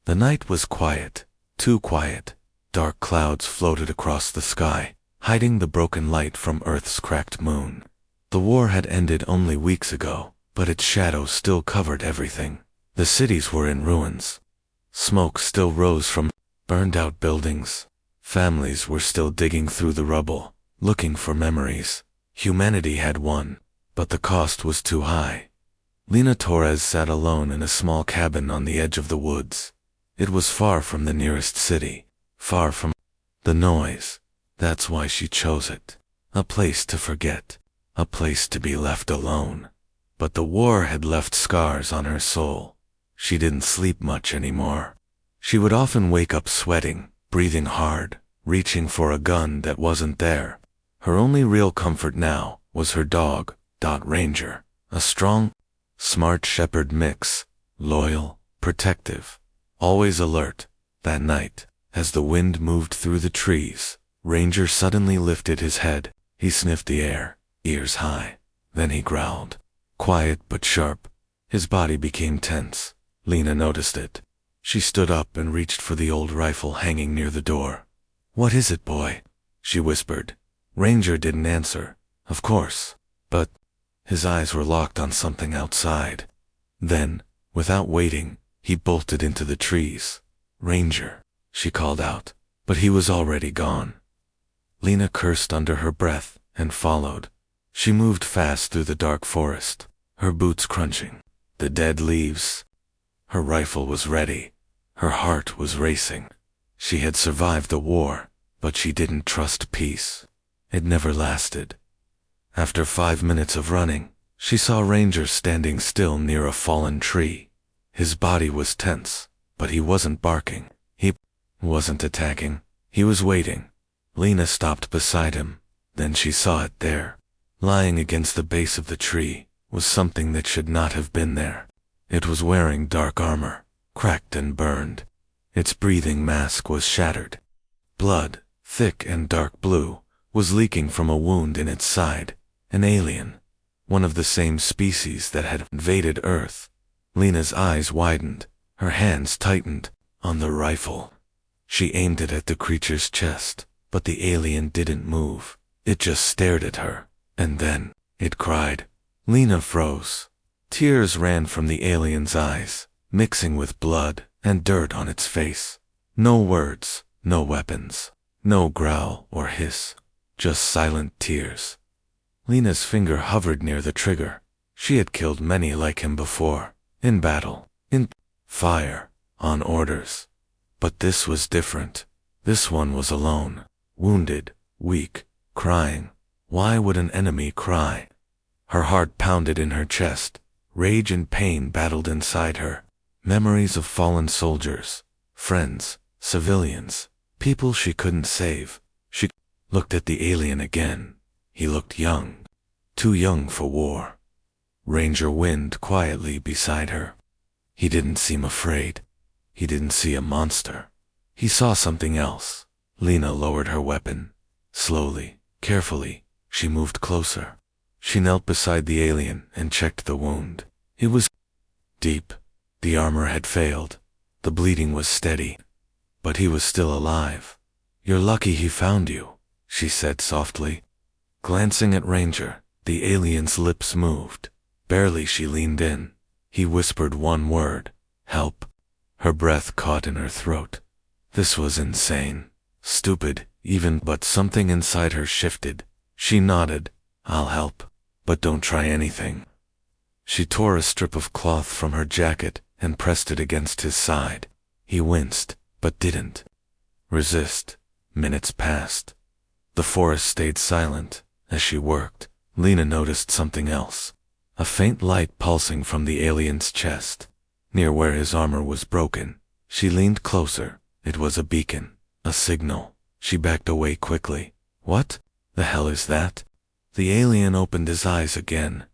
The night was quiet, too quiet. Dark clouds floated across the sky, hiding the broken light from Earth's cracked moon. The war had ended only weeks ago, but its shadow still covered everything. The cities were in ruins. Smoke still rose from burned-out buildings. Families were still digging through the rubble, looking for memories. Humanity had won, but the cost was too high. Lena Torres sat alone in a small cabin on the edge of the woods. It was far from the nearest city, far from the noise. That's why she chose it. A place to forget, a place to be left alone. But the war had left scars on her soul. She didn't sleep much anymore. She would often wake up sweating, breathing hard, reaching for a gun that wasn't there. Her only real comfort now was her dog, Ranger, a strong, smart shepherd mix, loyal, protective, always alert. That night, as the wind moved through the trees, Ranger suddenly lifted his head. He sniffed the air, ears high. Then he growled. Quiet but sharp. His body became tense. Lena noticed it. She stood up and reached for the old rifle hanging near the door. "What is it, boy?" she whispered. Ranger didn't answer, of course, but his eyes were locked on something outside. Then, without waiting, he bolted into the trees. "Ranger," she called out, but he was already gone. Lena cursed under her breath and followed. She moved fast through the dark forest, her boots crunching the dead leaves. Her rifle was ready. Her heart was racing. She had survived the war, but she didn't trust peace. It never lasted. After 5 minutes of running, she saw Ranger standing still near a fallen tree. His body was tense, but he wasn't barking. He wasn't attacking. He was waiting. Lena stopped beside him. Then she saw it there. Lying against the base of the tree was something that should not have been there. It was wearing dark armor, cracked and burned. Its breathing mask was shattered. Blood, thick and dark blue, was leaking from a wound in its side. An alien, one of the same species that had invaded Earth. Lena's eyes widened, her hands tightened on the rifle. She aimed it at the creature's chest, but the alien didn't move. It just stared at her, and then it cried. Lena froze. Tears ran from the alien's eyes, mixing with blood and dirt on its face. No words, no weapons, no growl or hiss, just silent tears. Lena's finger hovered near the trigger. She had killed many like him before, in battle, in fire, on orders. But this was different. This one was alone, wounded, weak, crying. Why would an enemy cry? Her heart pounded in her chest. Rage and pain battled inside her. Memories of fallen soldiers, friends, civilians, people she couldn't save. She looked at the alien again. He looked young, too young for war. Ranger wind quietly beside her. He didn't seem afraid. He didn't see a monster. He saw something else. Lena lowered her weapon. Slowly, carefully, she moved closer. She knelt beside the alien and checked the wound. It was deep. The armor had failed. The bleeding was steady. But he was still alive. "You're lucky he found you," she said softly. Glancing at Ranger, the alien's lips moved. Barely she leaned in. He whispered one word, "Help." Her breath caught in her throat. This was insane. Stupid, even, but something inside her shifted. She nodded. "I'll help. But don't try anything." She tore a strip of cloth from her jacket and pressed it against his side. He winced, but didn't resist. Minutes passed. The forest stayed silent. As she worked, Lena noticed something else. A faint light pulsing from the alien's chest. Near where his armor was broken, she leaned closer. It was a beacon, a signal. She backed away quickly. "What the hell is that?" The alien opened his eyes again.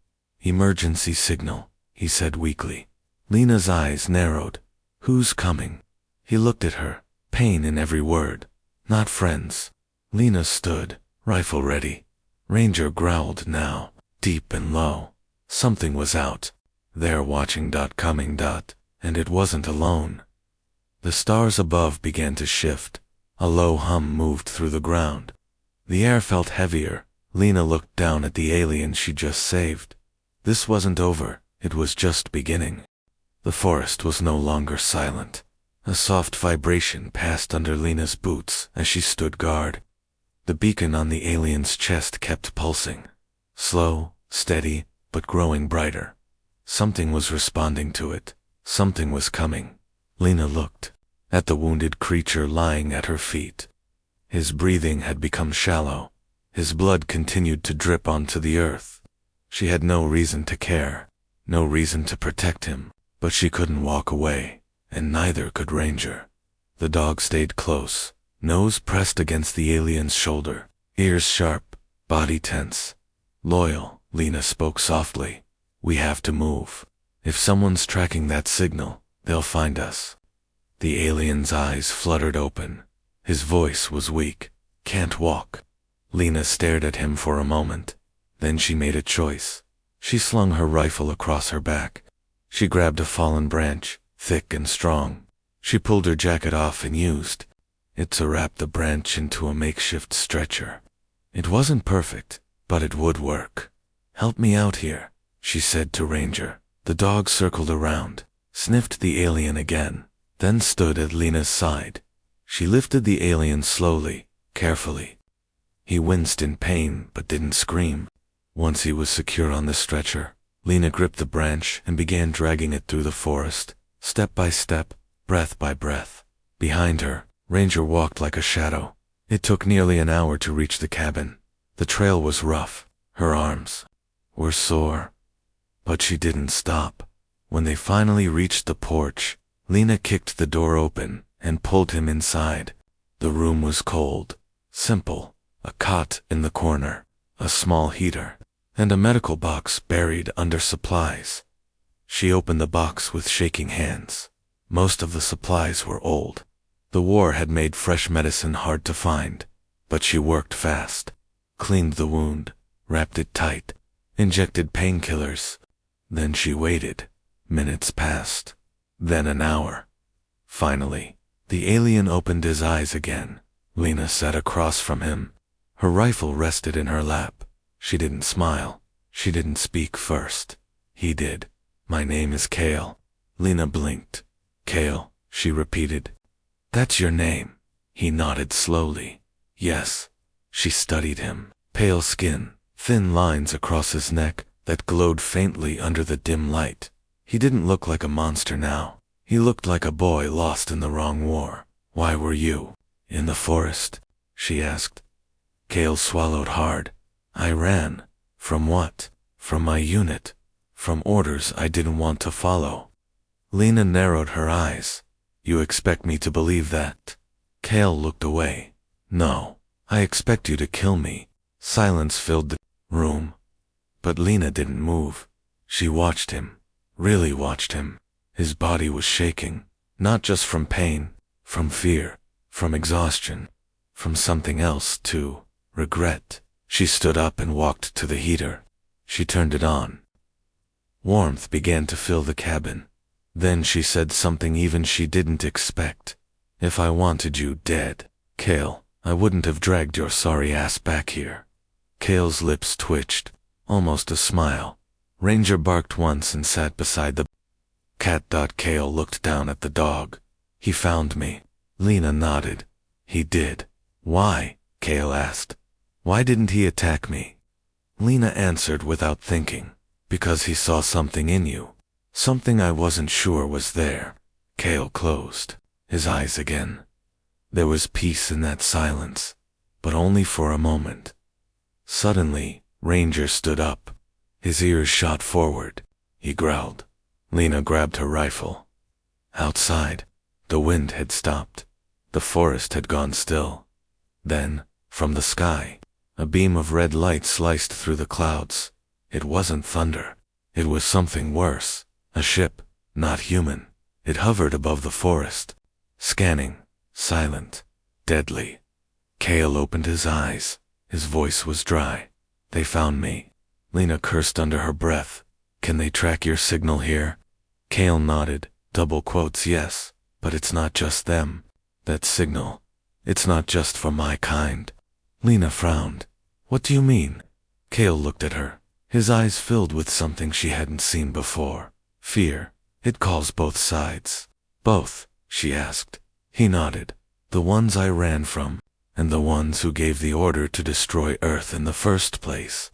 "Emergency signal," he said weakly. Lena's eyes narrowed. "Who's coming?" He looked at her, pain in every word. "Not friends." Lena stood, rifle ready. Ranger growled now, deep and low. Something was out. There watching. Coming. And it wasn't alone. The stars above began to shift. A low hum moved through the ground. The air felt heavier. Lena looked down at the alien she just saved. This wasn't over, it was just beginning. The forest was no longer silent. A soft vibration passed under Lena's boots as she stood guard. The beacon on the alien's chest kept pulsing. Slow, steady, but growing brighter. Something was responding to it. Something was coming. Lena looked at the wounded creature lying at her feet. His breathing had become shallow. His blood continued to drip onto the earth. She had no reason to care, no reason to protect him, but she couldn't walk away, and neither could Ranger. The dog stayed close, nose pressed against the alien's shoulder, ears sharp, body tense. Loyal, Lena spoke softly. We have to move. If someone's tracking that signal, they'll find us. The alien's eyes fluttered open. His voice was weak. Can't walk. Lena stared at him for a moment. Then she made a choice. She slung her rifle across her back. She grabbed a fallen branch, thick and strong. She pulled her jacket off and used it to wrap the branch into a makeshift stretcher. It wasn't perfect, but it would work. Help me out here, she said to Ranger. The dog circled around, sniffed the alien again, then stood at Lena's side. She lifted the alien slowly, carefully. He winced in pain but didn't scream. Once he was secure on the stretcher, Lena gripped the branch and began dragging it through the forest, step by step, breath by breath. Behind her, Ranger walked like a shadow. It took nearly an hour to reach the cabin. The trail was rough. Her arms were sore. But she didn't stop. When they finally reached the porch, Lena kicked the door open and pulled him inside. The room was cold, simple. A cot in the corner, a small heater, and a medical box buried under supplies. She opened the box with shaking hands. Most of the supplies were old. The war had made fresh medicine hard to find, but she worked fast, cleaned the wound, wrapped it tight, injected painkillers. Then she waited. Minutes passed. Then an hour. Finally, the alien opened his eyes again. Lena sat across from him. Her rifle rested in her lap. She didn't smile. She didn't speak first. He did. My name is Kale. Lena blinked. Kale, she repeated. That's your name. He nodded slowly. Yes. She studied him. Pale skin, thin lines across his neck that glowed faintly under the dim light. He didn't look like a monster now. He looked like a boy lost in the wrong war. Why were you in the forest? She asked. Kale swallowed hard. I ran. From what? From my unit. From orders I didn't want to follow. Lena narrowed her eyes. You expect me to believe that? Kale looked away. No. I expect you to kill me. Silence filled the room. But Lena didn't move. She watched him. Really watched him. His body was shaking. Not just from pain. From fear. From exhaustion. From something else, too. Regret. She stood up and walked to the heater. She turned it on. Warmth began to fill the cabin. Then she said something even she didn't expect. If I wanted you dead, Kale, I wouldn't have dragged your sorry ass back here. Kale's lips twitched. Almost a smile. Ranger barked once and sat beside the cat. Kale looked down at the dog. He found me. Lena nodded. He did. Why? Kale asked. Why didn't he attack me? Lena answered without thinking. Because he saw something in you. Something I wasn't sure was there. Kale closed his eyes again. There was peace in that silence, but only for a moment. Suddenly, Ranger stood up. His ears shot forward. He growled. Lena grabbed her rifle. Outside, the wind had stopped. The forest had gone still. Then, from the sky, a beam of red light sliced through the clouds. It wasn't thunder. It was something worse. A ship, not human. It hovered above the forest. Scanning. Silent. Deadly. Kale opened his eyes. His voice was dry. They found me. Lena cursed under her breath. Can they track your signal here? Kale nodded. Double quotes, yes. But it's not just them. That signal. It's not just for my kind. Lena frowned. What do you mean? Cale looked at her. His eyes filled with something she hadn't seen before. Fear. It calls both sides. Both, she asked. He nodded. The ones I ran from, and the ones who gave the order to destroy Earth in the first place.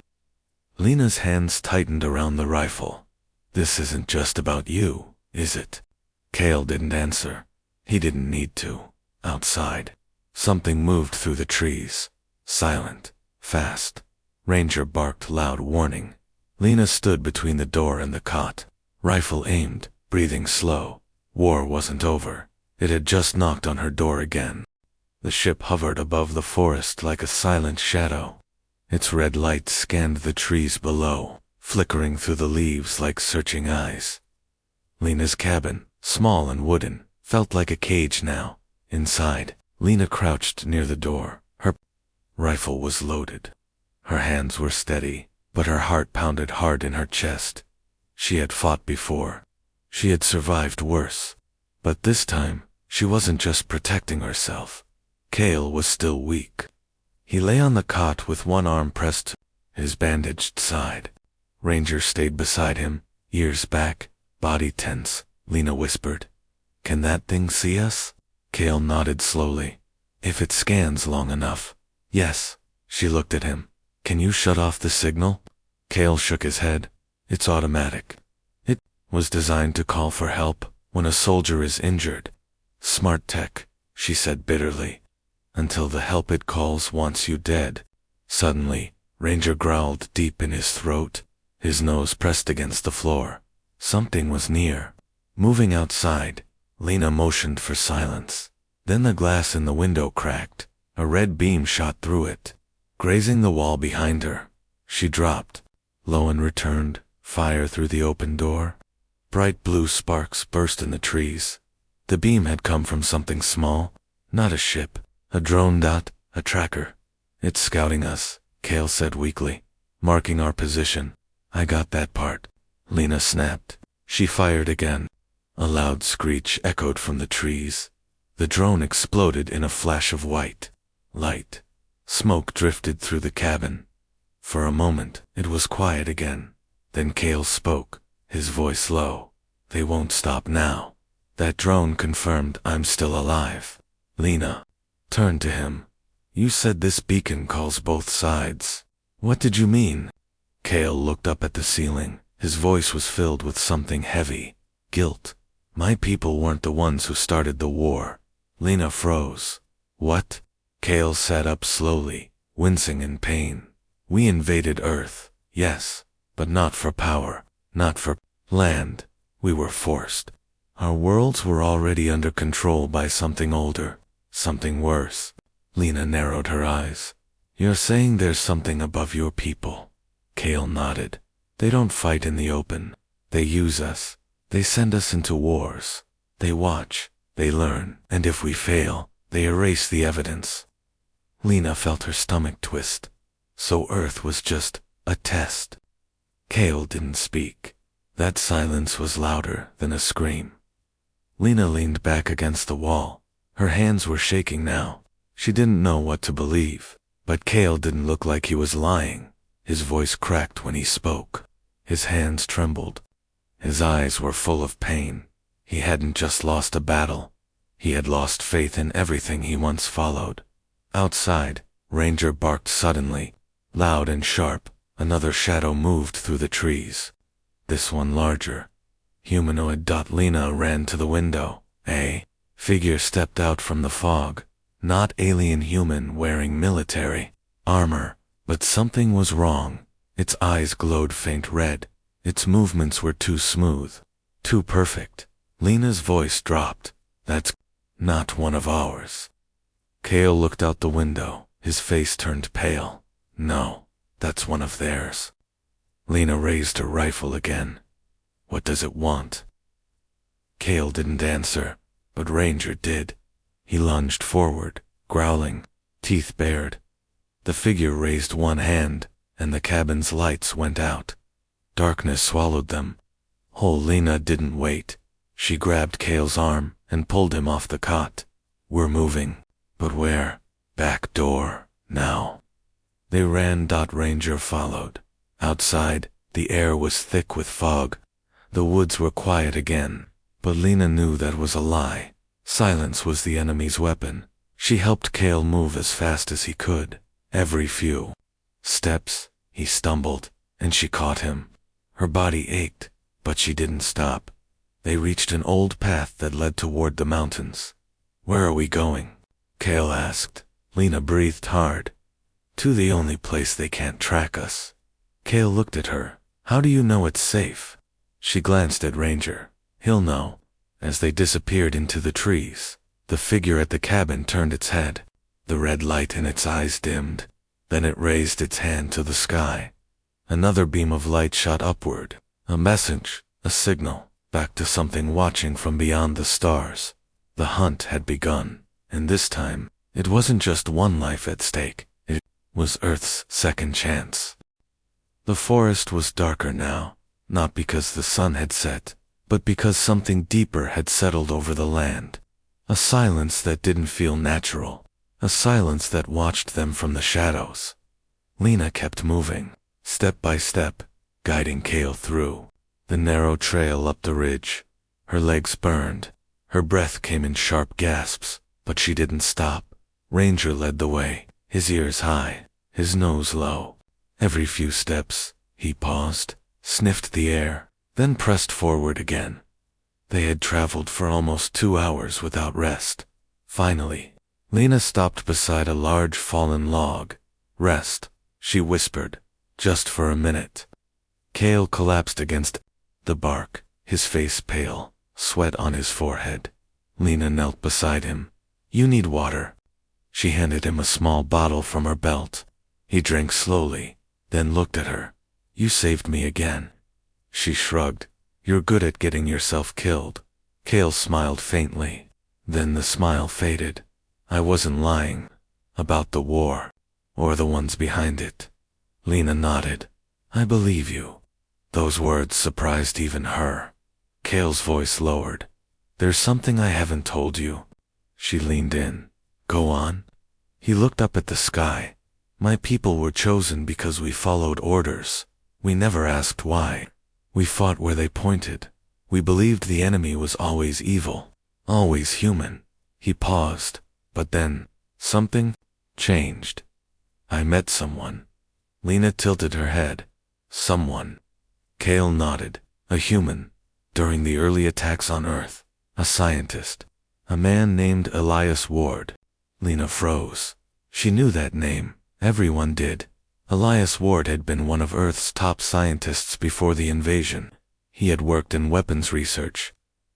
Lena's hands tightened around the rifle. This isn't just about you, is it? Cale didn't answer. He didn't need to. Outside, something moved through the trees. Silent. Fast. Ranger barked loud warning. Lena stood between the door and the cot. Rifle aimed, breathing slow. War wasn't over. It had just knocked on her door again. The ship hovered above the forest like a silent shadow. Its red light scanned the trees below, flickering through the leaves like searching eyes. Lena's cabin, small and wooden, felt like a cage now. Inside, Lena crouched near the door. Her rifle was loaded. Her hands were steady, but her heart pounded hard in her chest. She had fought before. She had survived worse. But this time, she wasn't just protecting herself. Cale was still weak. He lay on the cot with one arm pressed to his bandaged side. Ranger stayed beside him, ears back, body tense. Lena whispered, "Can that thing see us?" Cale nodded slowly. "If it scans long enough." "Yes." She looked at him. "Can you shut off the signal?" Cale shook his head. "It's automatic. It was designed to call for help when a soldier is injured." "Smart tech," she said bitterly. "Until the help it calls wants you dead." Suddenly, Ranger growled deep in his throat, his nose pressed against the floor. Something was near. Moving outside, Lena motioned for silence. Then the glass in the window cracked. A red beam shot through it, grazing the wall behind her. She dropped. Lowen returned, fire through the open door. Bright blue sparks burst in the trees. The beam had come from something small, not a ship, a drone dot, a tracker. "It's scouting us," Cale said weakly, "marking our position." "I got that part," Lena snapped. She fired again. A loud screech echoed from the trees. The drone exploded in a flash of white light. Smoke drifted through the cabin. For a moment, it was quiet again. Then Cale spoke, his voice low. "They won't stop now." "That drone confirmed I'm still alive." Lena turned to him. "You said this beacon calls both sides. What did you mean?" Cale looked up at the ceiling. His voice was filled with something heavy. Guilt. "My people weren't the ones who started the war." Lena froze. "What?" Cale sat up slowly, wincing in pain. "We invaded Earth, yes, but not for power, not for land. We were forced. Our worlds were already under control by something older, something worse." Lena narrowed her eyes. "You're saying there's something above your people?" Cale nodded. "They don't fight in the open. They use us. They send us into wars. They watch, they learn, and if we fail, they erase the evidence." Lena felt her stomach twist. So Earth was just a test. Cale didn't speak. That silence was louder than a scream. Lena leaned back against the wall. Her hands were shaking now. She didn't know what to believe. But Cale didn't look like he was lying. His voice cracked when he spoke. His hands trembled. His eyes were full of pain. He hadn't just lost a battle. He had lost faith in everything he once followed. Outside, Ranger barked suddenly, loud and sharp. Another shadow moved through the trees. This one larger. Humanoid. Lena ran to the window. A figure stepped out from the fog. Not alien human wearing military armor, but something was wrong. Its eyes glowed faint red. Its movements were too smooth, too perfect. Lena's voice dropped. "That's not one of ours." Cale looked out the window. His face turned pale. "No, that's one of theirs." Lena raised her rifle again. "What does it want?" Cale didn't answer, but Ranger did. He lunged forward, growling, teeth bared. The figure raised one hand, and the cabin's lights went out. Darkness swallowed them. Lena didn't wait. She grabbed Kale's arm and pulled him off the cot. We're moving. But where? Back door, now. They ran. Ranger followed. Outside, the air was thick with fog. The woods were quiet again, but Lena knew that was a lie. Silence was the enemy's weapon. She helped Kale move as fast as he could. Every few steps, he stumbled, and she caught him. Her body ached, but she didn't stop. They reached an old path that led toward the mountains. Where are we going? Kale asked. Lena breathed hard. To the only place they can't track us. Kale looked at her. How do you know it's safe? She glanced at Ranger. He'll know. As they disappeared into the trees, the figure at the cabin turned its head. The red light in its eyes dimmed. Then it raised its hand to the sky. Another beam of light shot upward. A message, a signal, back to something watching from beyond the stars. The hunt had begun, and this time, it wasn't just one life at stake. It was Earth's second chance. The forest was darker now, not because the sun had set, but because something deeper had settled over the land. A silence that didn't feel natural. A silence that watched them from the shadows. Lena kept moving, step by step, guiding Kale through the narrow trail up the ridge. Her legs burned. Her breath came in sharp gasps, but she didn't stop. Ranger led the way, his ears high, his nose low. Every few steps, he paused, sniffed the air, then pressed forward again. They had traveled for almost 2 hours without rest. Finally, Lena stopped beside a large fallen log. Rest, she whispered, just for a minute. Kale collapsed against the bark, his face pale, sweat on his forehead. Lena knelt beside him. You need water. She handed him a small bottle from her belt. He drank slowly, then looked at her. You saved me again. She shrugged. You're good at getting yourself killed. Kale smiled faintly. Then the smile faded. I wasn't lying. About the war. Or the ones behind it. Lena nodded. I believe you. Those words surprised even her. Kale's voice lowered. There's something I haven't told you. She leaned in. Go on. He looked up at the sky. My people were chosen because we followed orders. We never asked why. We fought where they pointed. We believed the enemy was always evil, always human. He paused, but then, something changed. I met someone. Lena tilted her head. Someone. Kale nodded. A human. During the early attacks on Earth. A scientist. A man named Elias Ward. Lena froze. She knew that name. Everyone did. Elias Ward had been one of Earth's top scientists before the invasion. He had worked in weapons research.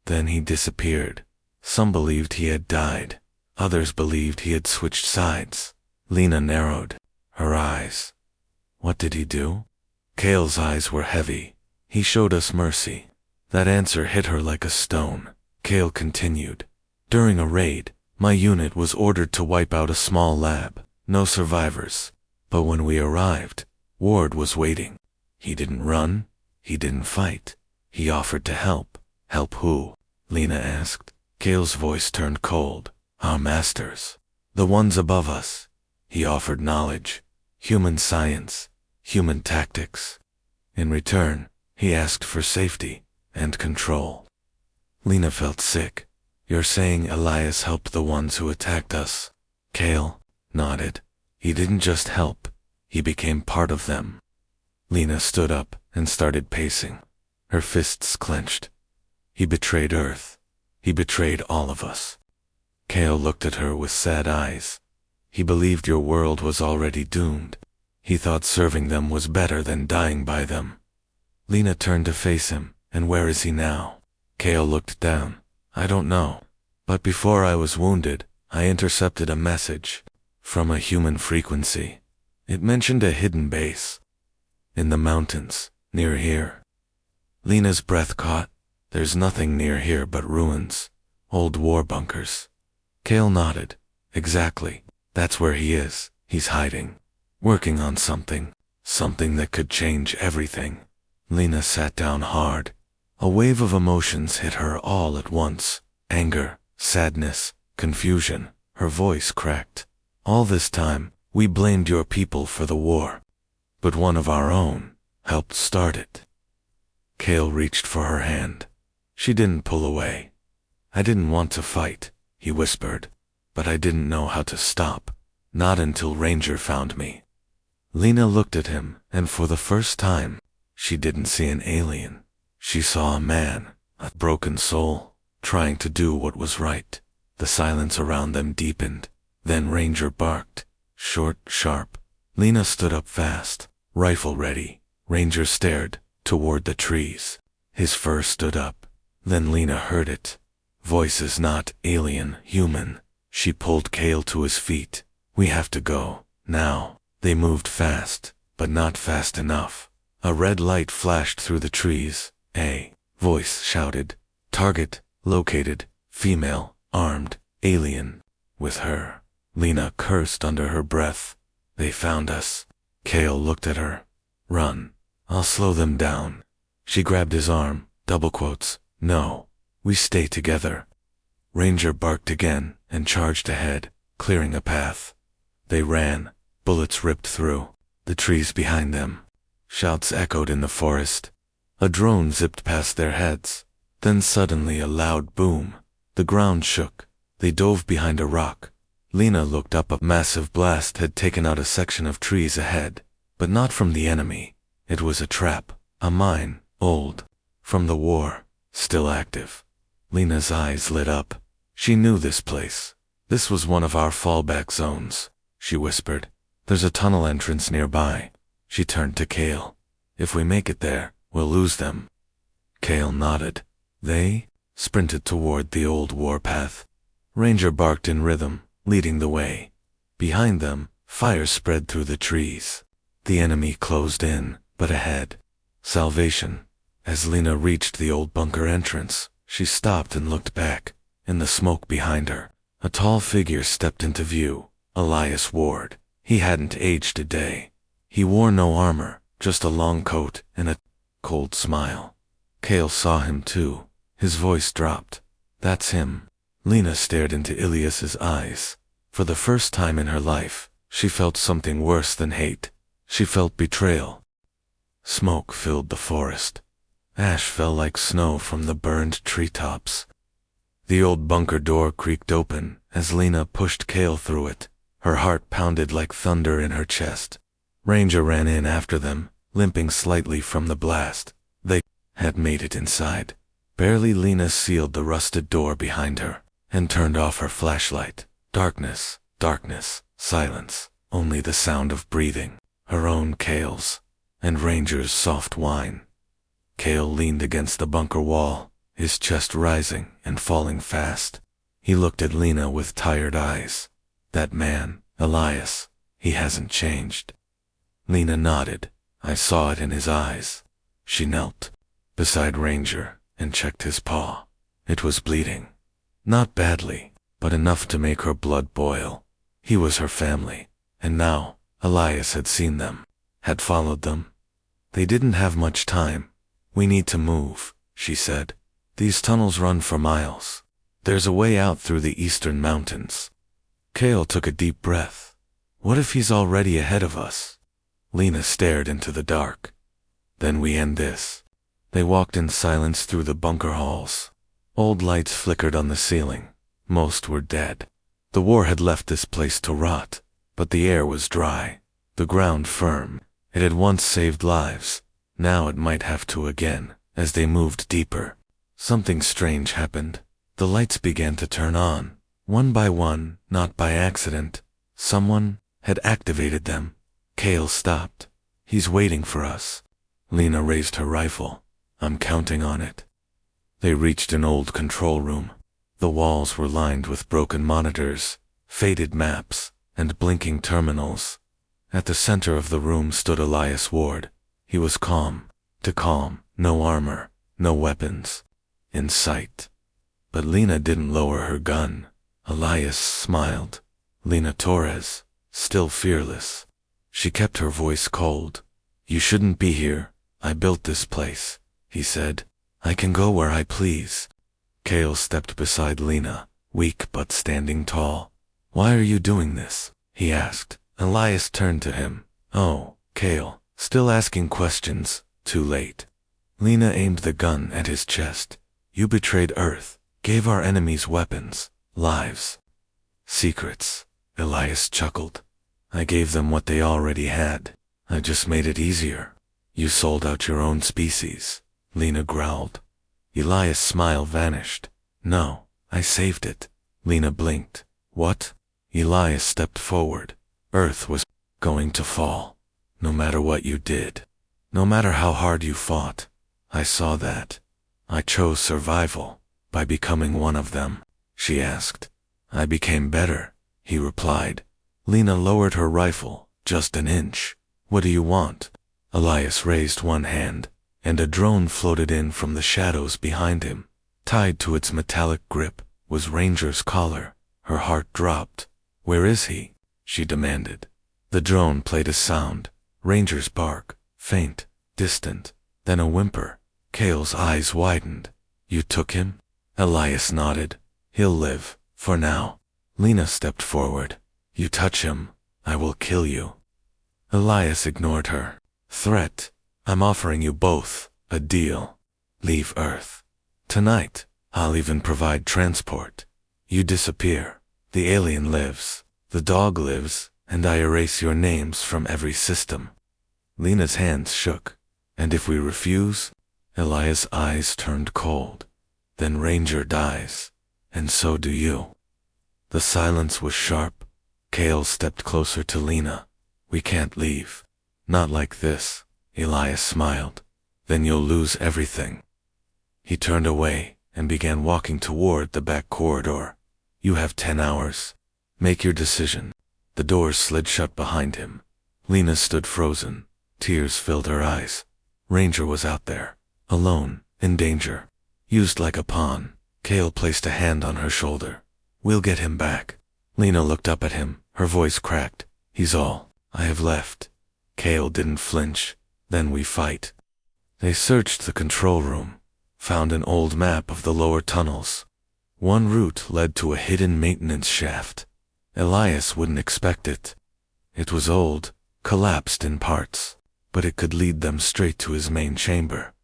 Then he disappeared. Some believed he had died. Others believed he had switched sides. Lena narrowed her eyes. What did he do? Kale's eyes were heavy. He showed us mercy. That answer hit her like a stone. Kale continued. During a raid, my unit was ordered to wipe out a small lab. No survivors. But when we arrived, Ward was waiting. He didn't run. He didn't fight. He offered to help. Help who? Lena asked. Kale's voice turned cold. Our masters. The ones above us. He offered knowledge. Human science. Human tactics. In return, he asked for safety and control. Lena felt sick. You're saying Elias helped the ones who attacked us? Kale nodded. He didn't just help. He became part of them. Lena stood up and started pacing. Her fists clenched. He betrayed Earth. He betrayed all of us. Kale looked at her with sad eyes. He believed your world was already doomed. He thought serving them was better than dying by them. Lena turned to face him. And where is he now? Kale looked down. I don't know. But before I was wounded, I intercepted a message from a human frequency. It mentioned a hidden base in the mountains, near here. Lena's breath caught. There's nothing near here but ruins, old war bunkers. Kale nodded. Exactly. That's where he is. He's hiding. Working on something. Something that could change everything. Lena sat down hard. A wave of emotions hit her all at once. Anger, sadness, confusion. Her voice cracked. All this time, we blamed your people for the war. But one of our own helped start it. Cale reached for her hand. She didn't pull away. I didn't want to fight, he whispered, but I didn't know how to stop. Not until Ranger found me. Lena looked at him, and for the first time, she didn't see an alien. She saw a man, a broken soul, trying to do what was right. The silence around them deepened. Then Ranger barked. Short, sharp. Lena stood up fast, rifle ready. Ranger stared toward the trees. His fur stood up. Then Lena heard it. Voices not alien, human. She pulled Cale to his feet. We have to go, now. They moved fast, but not fast enough. A red light flashed through the trees. A voice shouted. Target located. Female, armed, alien. With her. Lena cursed under her breath. They found us. Cale looked at her. Run. I'll slow them down. She grabbed his arm. Double quotes. No. We stay together. Ranger barked again and charged ahead, clearing a path. They ran. Bullets ripped through the trees behind them. Shouts echoed in the forest. A drone zipped past their heads. Then suddenly a loud boom. The ground shook. They dove behind a rock. Lena looked up. A massive blast had taken out a section of trees ahead, but not from the enemy. It was a trap, a mine, old, from the war, still active. Lena's eyes lit up. She knew this place. This was one of our fallback zones, she whispered. There's a tunnel entrance nearby. She turned to Cale. If we make it there, we'll lose them. Cale nodded. They sprinted toward the old warpath. Ranger barked in rhythm, leading the way. Behind them, fire spread through the trees. The enemy closed in, but ahead. Salvation. As Lena reached the old bunker entrance, she stopped and looked back. In the smoke behind her, a tall figure stepped into view. Elias Ward. He hadn't aged a day. He wore no armor, just a long coat and a cold smile. Cale saw him too. His voice dropped. That's him. Lena stared into Elias's eyes. For the first time in her life, she felt something worse than hate. She felt betrayal. Smoke filled the forest. Ash fell like snow from the burned treetops. The old bunker door creaked open as Lena pushed Cale through it. Her heart pounded like thunder in her chest. Ranger ran in after them, limping slightly from the blast. They had made it inside. Barely. Lena sealed the rusted door behind her and turned off her flashlight. Darkness, darkness, silence, only the sound of breathing, her own, Cale's, and Ranger's soft whine. Cale leaned against the bunker wall, his chest rising and falling fast. He looked at Lena with tired eyes. That man, Elias, he hasn't changed. Lena nodded. I saw it in his eyes. She knelt beside Ranger and checked his paw. It was bleeding. Not badly, but enough to make her blood boil. He was her family, and now, Elias had seen them, had followed them. They didn't have much time. We need to move, she said. These tunnels run for miles. There's a way out through the eastern mountains. Cale took a deep breath. What if he's already ahead of us? Lena stared into the dark. Then we end this. They walked in silence through the bunker halls. Old lights flickered on the ceiling. Most were dead. The war had left this place to rot, but the air was dry, the ground firm. It had once saved lives. Now it might have to again. As they moved deeper, something strange happened. The lights began to turn on. One by one, not by accident. Someone had activated them. Cale stopped. He's waiting for us. Lena raised her rifle. I'm counting on it. They reached an old control room. The walls were lined with broken monitors, faded maps, and blinking terminals. At the center of the room stood Elias Ward. He was calm. To calm. No armor, no weapons. In sight. But Lena didn't lower her gun. Elias smiled. Lena Torres, still fearless. She kept her voice cold. You shouldn't be here. I built this place, he said. I can go where I please. Kale stepped beside Lena, weak but standing tall. Why are you doing this? He asked. Elias turned to him. Oh, Kale, still asking questions, too late. Lena aimed the gun at his chest. You betrayed Earth, gave our enemies weapons, lives, secrets. Elias chuckled. I gave them what they already had. I just made it easier. You sold out your own species, Lena growled. Elias' smile vanished. No, I saved it. Lena blinked. What? Elias stepped forward. Earth was going to fall. No matter what you did. No matter how hard you fought. I saw that. I chose survival by becoming one of them. She asked. I became better, he replied. Lena lowered her rifle, just an inch. What do you want? Elias raised one hand, and a drone floated in from the shadows behind him. Tied to its metallic grip was Ranger's collar. Her heart dropped. Where is he? She demanded. The drone played a sound. Ranger's bark, faint, distant, then a whimper. Kale's eyes widened. You took him? Elias nodded. He'll live, for now. Lena stepped forward. You touch him, I will kill you. Elias ignored her. Threat. I'm offering you both a deal. Leave Earth. Tonight, I'll even provide transport. You disappear. The alien lives. The dog lives, and I erase your names from every system. Lena's hands shook. And if we refuse? Elias' eyes turned cold. Then Ranger dies. And so do you. The silence was sharp. Kale stepped closer to Lena. We can't leave. Not like this. Elias smiled. Then you'll lose everything. He turned away and began walking toward the back corridor. You have 10 hours. Make your decision. The doors slid shut behind him. Lena stood frozen. Tears filled her eyes. Ranger was out there, alone, in danger, used like a pawn. Kale placed a hand on her shoulder. We'll get him back. Lena looked up at him, her voice cracked. He's all I have left. Kale didn't flinch. Then we fight. They searched the control room, found an old map of the lower tunnels. One route led to a hidden maintenance shaft. Elias wouldn't expect it. It was old, collapsed in parts, but it could lead them straight to his main chamber.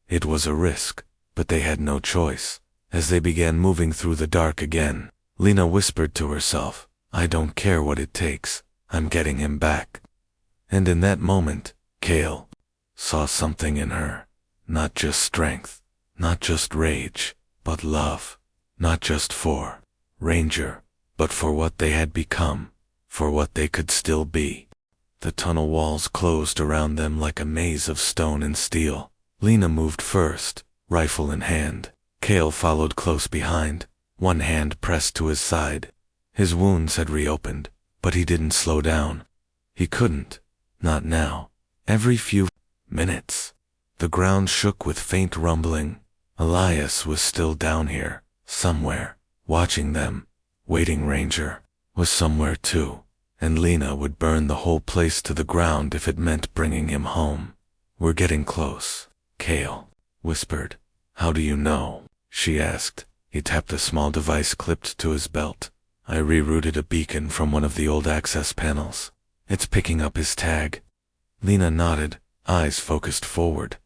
It was a risk, but they had no choice. As they began moving through the dark again, Lena whispered to herself, I don't care what it takes, I'm getting him back. And in that moment, Kale saw something in her. Not just strength, not just rage, but love. Not just for Ranger, but for what they had become, for what they could still be. The tunnel walls closed around them like a maze of stone and steel. Lena moved first, rifle in hand. Kale followed close behind, one hand pressed to his side. His wounds had reopened, but he didn't slow down. He couldn't. Not now. Every few minutes, the ground shook with faint rumbling. Elias was still down here, somewhere, watching them, waiting. Ranger was somewhere too, and Lena would burn the whole place to the ground if it meant bringing him home. We're getting close, Kale whispered. How do you know? She asked. He tapped a small device clipped to his belt. I rerouted a beacon from one of the old access panels. It's picking up his tag. Lena nodded, eyes focused forward.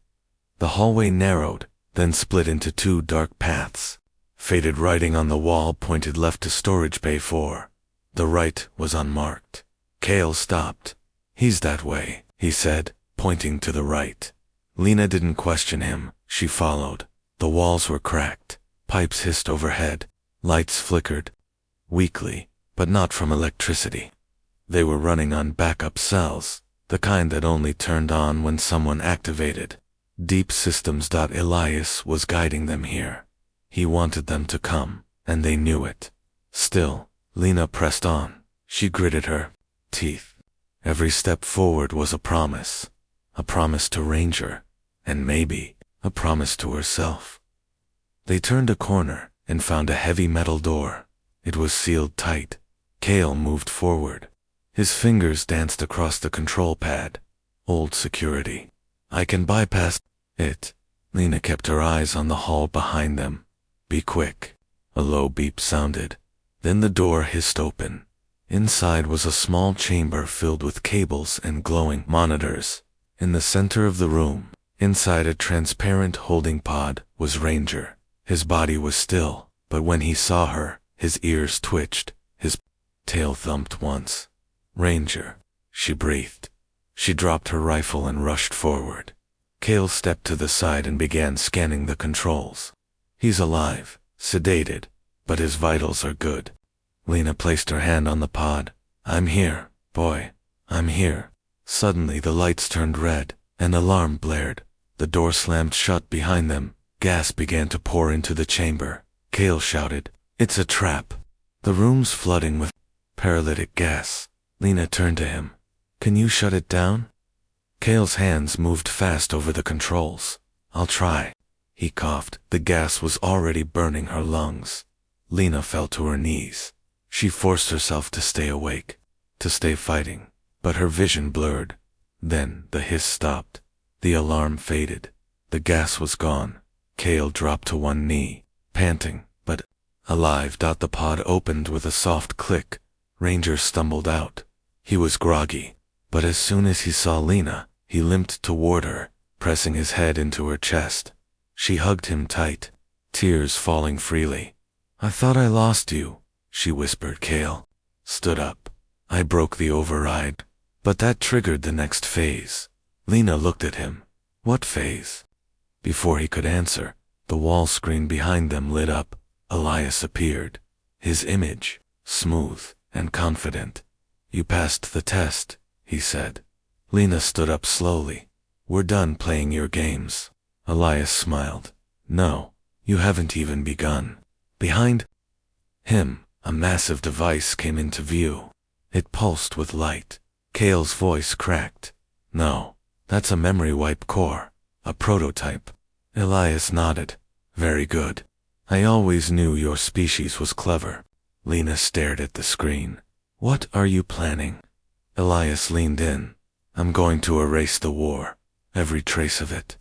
The hallway narrowed, then split into 2 dark paths. Faded writing on the wall pointed left to storage bay 4. The right was unmarked. Kale stopped. He's that way, he said, pointing to the right. Lena didn't question him. She followed. The walls were cracked. Pipes hissed overhead. Lights flickered. Weakly, but not from electricity. They were running on backup cells, the kind that only turned on when someone activated. Deep Systems. Elias was guiding them here. He wanted them to come, and they knew it. Still, Lena pressed on. She gritted her teeth. Every step forward was a promise to Ranger, and maybe a promise to herself. They turned a corner and found a heavy metal door. It was sealed tight. Kale moved forward. His fingers danced across the control pad. Old security. I can bypass it. Lena kept her eyes on the hall behind them. Be quick. A low beep sounded. Then the door hissed open. Inside was a small chamber filled with cables and glowing monitors. In the center of the room, inside a transparent holding pod, was Ranger. His body was still, but when he saw her, his ears twitched, his tail thumped once. Ranger, she breathed. She dropped her rifle and rushed forward. Cale stepped to the side and began scanning the controls. He's alive, sedated, but his vitals are good. Lena placed her hand on the pod. I'm here, boy. I'm here. Suddenly the lights turned red. An alarm blared. The door slammed shut behind them. Gas began to pour into the chamber. Cale shouted, "It's a trap." The room's flooding with paralytic gas. Lena turned to him. Can you shut it down? Cale's hands moved fast over the controls. I'll try. He coughed. The gas was already burning her lungs. Lena fell to her knees. She forced herself to stay awake, to stay fighting, but her vision blurred. Then the hiss stopped. The alarm faded. The gas was gone. Cale dropped to one knee, panting, but alive. The pod opened with a soft click. Ranger stumbled out. He was groggy, but as soon as he saw Lena, he limped toward her, pressing his head into her chest. She hugged him tight, tears falling freely. I thought I lost you, she whispered. Cale stood up. I broke the override, but that triggered the next phase. Lena looked at him. What phase? Before he could answer, the wall screen behind them lit up. Elias appeared. His image, smooth and confident. You passed the test, he said. Lena stood up slowly. We're done playing your games. Elias smiled. No, you haven't even begun. Behind him, a massive device came into view. It pulsed with light. Cale's voice cracked. No, that's a memory wipe core. A prototype. Elias nodded. Very good. I always knew your species was clever. Lena stared at the screen. What are you planning? Elias leaned in. I'm going to erase the war. Every trace of it.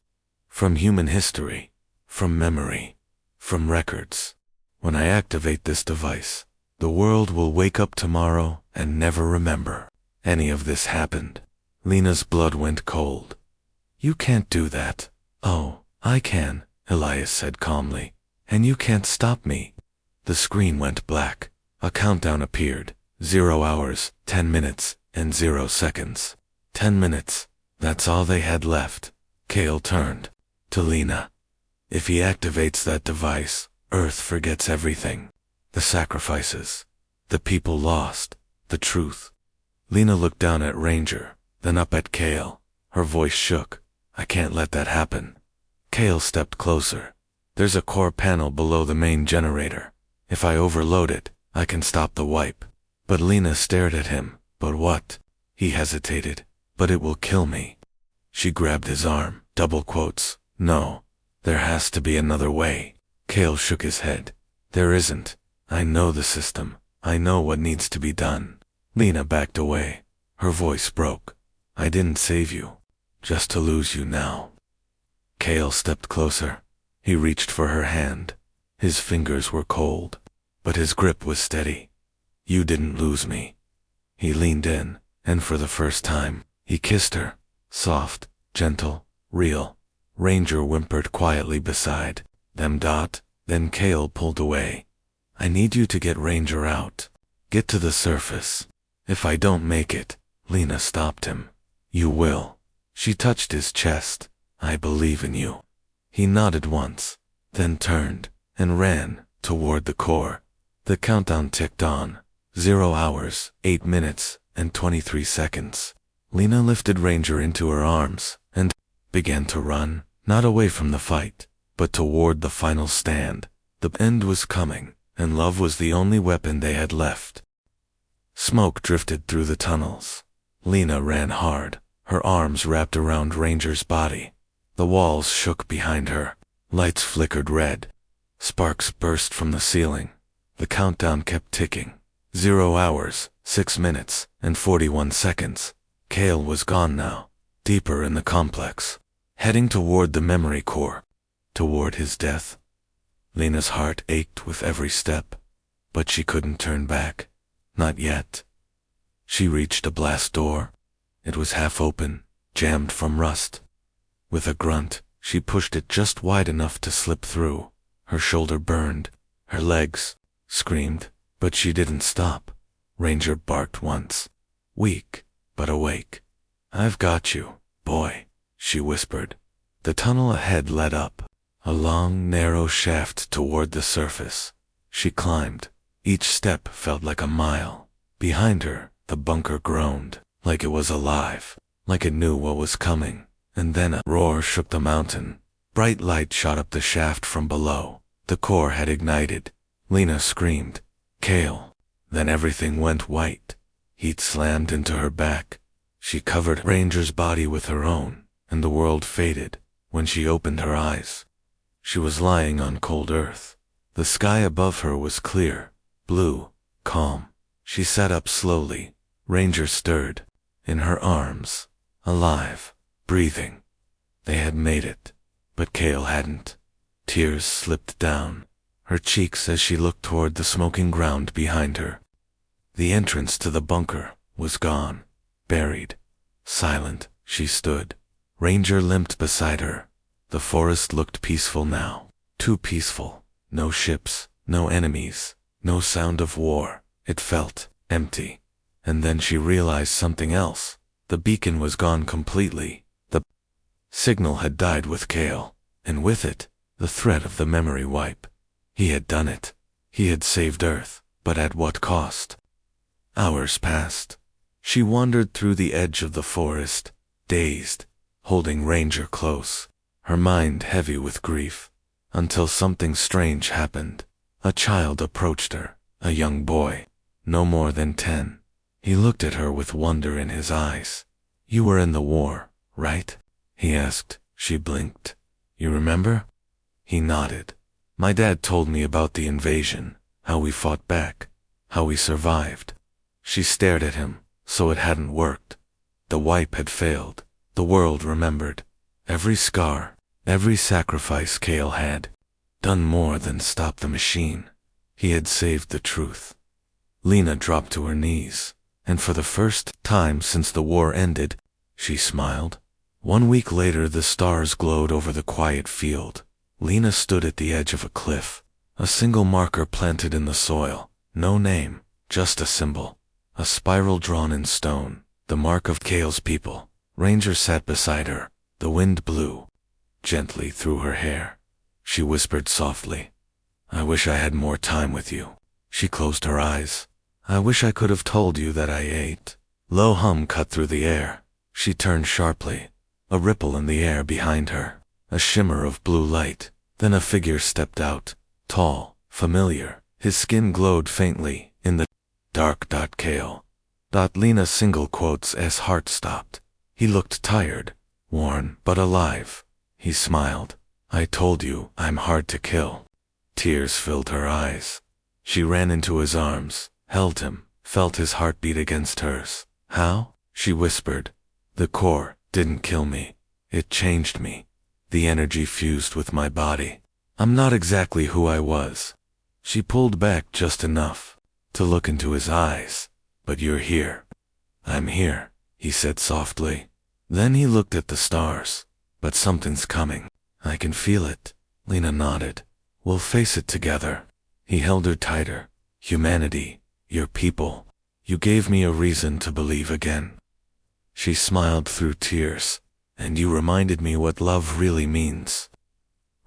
From human history. From memory. From records. When I activate this device, the world will wake up tomorrow and never remember any of this happened. Lena's blood went cold. You can't do that. Oh, I can, Elias said calmly. And you can't stop me. The screen went black. A countdown appeared. 0 hours, 10 minutes, and 0 seconds. 10 minutes. That's all they had left. Cale turned to Lena. If he activates that device, Earth forgets everything. The sacrifices. The people lost. The truth. Lena looked down at Ranger, then up at Cale. Her voice shook. I can't let that happen. Cale stepped closer. There's a core panel below the main generator. If I overload it, I can stop the wipe. But Lena stared at him. But what? He hesitated. But it will kill me. She grabbed his arm. Double quotes. No. There has to be another way. Cale shook his head. There isn't. I know the system. I know what needs to be done. Lena backed away. Her voice broke. I didn't save you. Just to lose you now. Cale stepped closer. He reached for her hand. His fingers were cold, but his grip was steady. You didn't lose me. He leaned in, and for the first time, he kissed her. Soft, gentle, real. Ranger whimpered quietly beside them. Then Cale pulled away. I need you to get Ranger out. Get to the surface. If I don't make it, Lena stopped him. You will. She touched his chest. I believe in you. He nodded once, then turned and ran toward the core. The countdown ticked on. 0 hours, 8 minutes, and 23 seconds. Lena lifted Ranger into her arms and began to run, not away from the fight, but toward the final stand. The end was coming, and love was the only weapon they had left. Smoke drifted through the tunnels. Lena ran hard, her arms wrapped around Ranger's body. The walls shook behind her. Lights flickered red. Sparks burst from the ceiling. The countdown kept ticking. 0 hours, 6 minutes, and 41 seconds. Cale was gone now, deeper in the complex, heading toward the memory core. toward his death. Lena's heart ached with every step, but she couldn't turn back. Not yet. She reached a blast door. It was half open, jammed from rust. With a grunt, she pushed it just wide enough to slip through. Her shoulder burned, her legs screamed, but she didn't stop. Ranger barked once, weak, but awake. "I've got you, boy," she whispered. The tunnel ahead led up, a long, narrow shaft toward the surface. She climbed. Each step felt like a mile. Behind her, the bunker groaned, like it was alive, like it knew what was coming. And then a roar shook the mountain. Bright light shot up the shaft from below. The core had ignited. Lena screamed, "Kale!" Then everything went white. Heat slammed into her back. She covered Ranger's body with her own, and the world faded. When she opened her eyes, she was lying on cold earth. The sky above her was clear, blue, calm. She sat up slowly. Ranger stirred. In her arms, alive, breathing. They had made it, but Kale hadn't. Tears slipped down her cheeks as she looked toward the smoking ground behind her. The entrance to the bunker was gone, buried. Silent, she stood. Ranger limped beside her. The forest looked peaceful now. Too peaceful. No ships, no enemies, no sound of war. It felt empty. And then she realized something else. The beacon was gone completely. The signal had died with Kale, and with it, the threat of the memory wipe. He had done it. He had saved Earth, but at what cost? Hours passed. She wandered through the edge of the forest, dazed, holding Ranger close, her mind heavy with grief, until something strange happened. A child approached her, a young boy, no more than 10. He looked at her with wonder in his eyes. "You were in the war, right?" he asked. She blinked. "You remember?" He nodded. "My dad told me about the invasion, how we fought back, how we survived." She stared at him, so it hadn't worked. The wipe had failed. The world remembered. Every scar, every sacrifice Kale had done more than stop the machine. He had saved the truth. Lena dropped to her knees, and for the first time since the war ended, she smiled. 1 week later, the stars glowed over the quiet field. Lena stood at the edge of a cliff, a single marker planted in the soil. No name, just a symbol. A spiral drawn in stone, the mark of Kale's people. Ranger sat beside her. The wind blew gently through her hair. She whispered softly, "I wish I had more time with you." She closed her eyes. "I wish I could have told you that I ate." Low hum cut through the air. She turned sharply. A ripple in the air behind her. A shimmer of blue light. Then a figure stepped out. Tall, familiar. His skin glowed faintly in the dark. Kale. Lena's single quotes as heart stopped. He looked tired, worn, but alive. He smiled. "I told you, I'm hard to kill." Tears filled her eyes. She ran into his arms, held him, felt his heartbeat against hers. "How?" she whispered. "The core didn't kill me. It changed me. The energy fused with my body. I'm not exactly who I was." She pulled back just enough to look into his eyes. "But you're here." "I'm here," he said softly. Then he looked at the stars. "But something's coming. I can feel it." Lena nodded. "We'll face it together." He held her tighter. "Humanity, your people. You gave me a reason to believe again." She smiled through tears. "And you reminded me what love really means."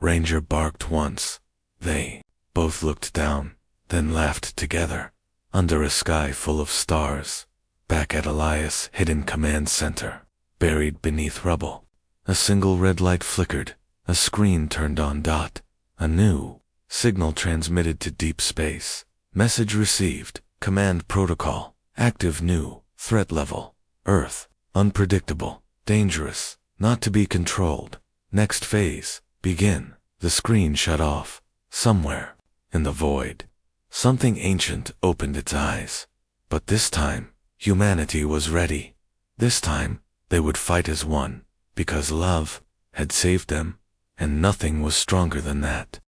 Ranger barked once. They both looked down, then laughed together. Under a sky full of stars. Back at Elias' hidden command center. Buried beneath rubble. A single red light flickered. A screen turned on. A new signal transmitted to deep space. Message received. Command protocol. Active new. Threat level. Earth. Unpredictable. Dangerous. Not to be controlled. Next phase. Begin. The screen shut off. Somewhere in the void, something ancient opened its eyes. But this time, humanity was ready. This time, they would fight as one, because love had saved them, and nothing was stronger than that.